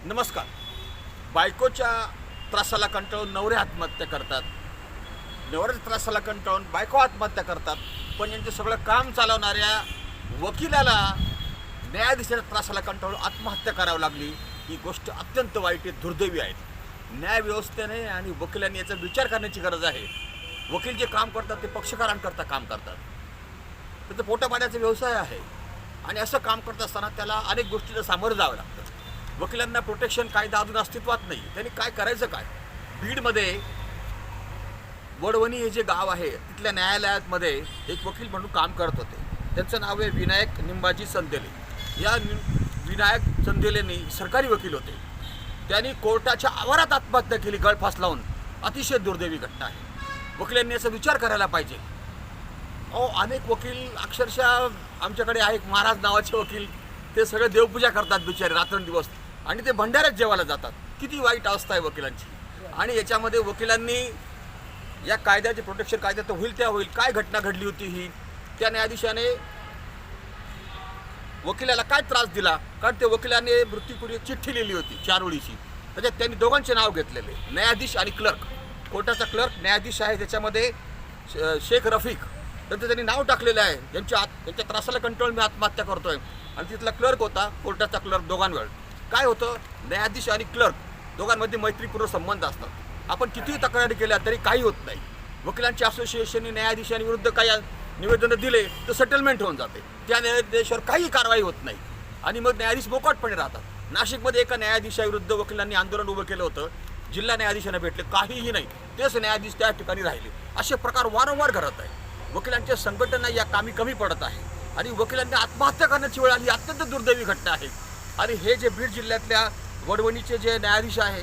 नमस्कार. बायकोच्या त्रासाला कंटाळून नवरे आत्महत्या करतात, नवऱ्याच्या त्रासाला कंटाळून बायको आत्महत्या करतात. पण यांचं सगळं काम चालवणाऱ्या वकिलाला न्यायाधीशाच्या त्रासाला कंटाळून आत्महत्या करावी लागली. ही गोष्ट अत्यंत वाईट आहे, दुर्दैवी आहे. न्यायव्यवस्थेने आणि वकिलांनी याचा विचार करण्याची गरज आहे. वकील जे काम करतात ते पक्षकारांकरता काम करतात, त्याचं पोटापाण्याचा व्यवसाय आहे आणि असं काम करत असताना त्याला अनेक गोष्टींना सामोरं जावं लागतं. वकिलांना प्रोटेक्शन कायदा अजून अस्तित्वात नाही. त्यांनी काय करायचं काय? बीडमध्ये वडवणी हे जे गाव आहे तिथल्या न्यायालयामध्ये एक वकील म्हणून काम करत होते. त्यांचं नाव आहे विनायक निंबाजी चंदेले. या विनायक चंदेलेंनी सरकारी वकील होते. त्यांनी कोर्टाच्या आवारात आत्महत्या केली, गळफास लावून. अतिशय दुर्दैवी घटना आहे. वकिलांनी याचा विचार करायला पाहिजे. अनेक वकील अक्षरशः आमच्याकडे आहे, महाराज नावाचे वकील, ते सगळे देवपूजा करतात बिचारे रात्रंदिवस आणि ते भंडाऱ्यात जेवायला जातात. किती वाईट अवस्था आहे वकिलांची. आणि याच्यामध्ये वकिलांनी या कायद्याचे प्रोटेक्शन कायद्यात होईल त्या होईल. काय घटना घडली होती ही? त्या न्यायाधीशाने वकिलाला काय त्रास दिला? कारण ते वकिलाने मृत्यूपूर्वी एक चिठ्ठी लिहिली होती 4 ओळीची. त्याच्यात त्यांनी दोघांचे नाव घेतलेले, न्यायाधीश आणि क्लर्क. कोर्टाचा क्लर्क न्यायाधीश आहे, त्याच्यामध्ये शेख रफीक त्यांचं त्यांनी नाव टाकलेलं आहे. त्यांच्या त्रासाला कंटाळून मी आत्महत्या करतोय. आणि तिथला क्लर्क होता, कोर्टाचा क्लर्क. दोघांवर काय होतं? न्यायाधीश आणि क्लर्क दोघांमध्ये मैत्रीपूर्ण संबंध असतात. आपण कितीही तक्रारी केल्या तरी काही होत नाही. वकिलांच्या असोसिएशनने न्यायाधीशांविरुद्ध काही निवेदनं दिले तर सेटलमेंट होऊन जाते. त्या न्यायाधीशावर काही कारवाई होत नाही आणि मग न्यायाधीश मोकाटपणे राहतात. नाशिकमध्ये एका न्यायाधीशाविरुद्ध वकिलांनी आंदोलन उभं केलं होतं. जिल्हा न्यायाधीशांना भेटले, काहीही नाही. तेच न्यायाधीश त्या ठिकाणी राहिले. असे प्रकार वारंवार घडत आहे. वकिलांच्या संघटना या कामी कमी पडत आहे आणि वकिलांनी आत्महत्या करण्याची वेळ आली. अत्यंत दुर्दैवी घटना आहे. आणि हे जे बीड जिल्ह्यातल्या वडवणीचे जे न्यायाधीश आहे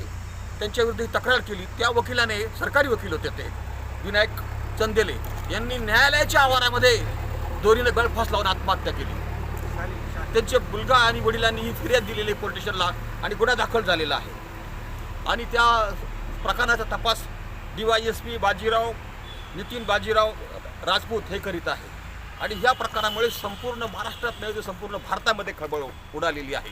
त्यांच्याविरुद्ध ही तक्रार केली, त्या वकिलाने, सरकारी वकील होते ते विनायक चंदेले, यांनी न्यायालयाच्या आवारामध्ये दोरीनं गळफास लावून आत्महत्या केली. त्यांचे मुलगा आणि वडिलांनी ही फिर्याद दिलेली पोलीस स्टेशनला आणि गुन्हा दाखल झालेला आहे. आणि त्या प्रकरणाचा तपास DYSP बाजीराव, नितीन बाजीराव राजपूत हे करीत आहे. आणि ह्या प्रकारामुळे संपूर्ण महाराष्ट्रात नाही तर संपूर्ण भारतामध्ये खळबळ उडालेली आहे.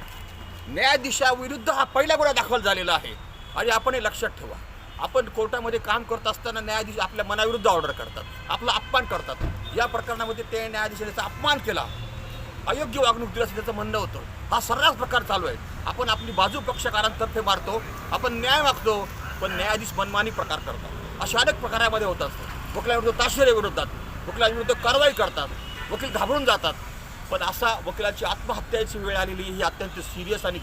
न्यायाधीशाविरुद्ध हा पहिला गुन्हा दाखल झालेला आहे. आणि आपण हे लक्षात ठेवा, आपण कोर्टामध्ये काम करत असताना न्यायाधीश आपल्या मनाविरुद्ध ऑर्डर करतात, आपला अपमान करतात. या प्रकरणामध्ये ते न्यायाधीशाचा अपमान केला, अयोग्य वागणूक दिली असं त्याचं म्हणणं होतं. हा सर्रास प्रकार चालू आहे. आपण आपली बाजू पक्षकारांतर्फे मारतो, आपण न्याय मागतो, पण न्यायाधीश मनमानी प्रकार करतात. अशा अनेक प्रकारामध्ये होत असतं. वकिलांविरुद्ध ताशेरे विरोधात, वकिलांविरुद्ध कारवाई करतात, वकील घाबरून जातात. पण असा वकिलाची आत्महत्याची वेळ आलेली ही अत्यंत सिरियस आणि